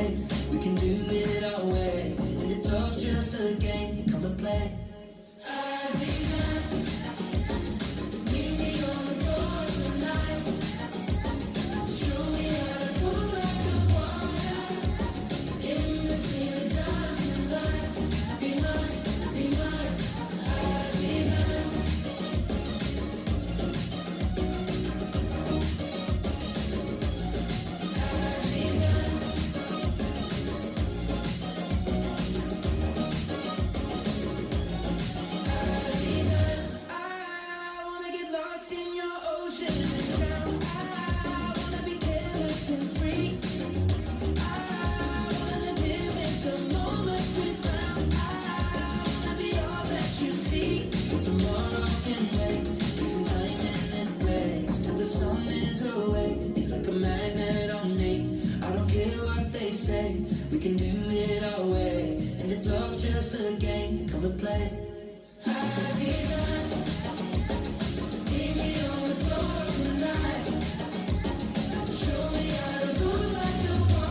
say we can do it our way. And if love's just a game, come and play. Azizam, meet me on the floor tonight. Show me how to move like the water. In between the dancing lights. Be mine, Azizam. We can do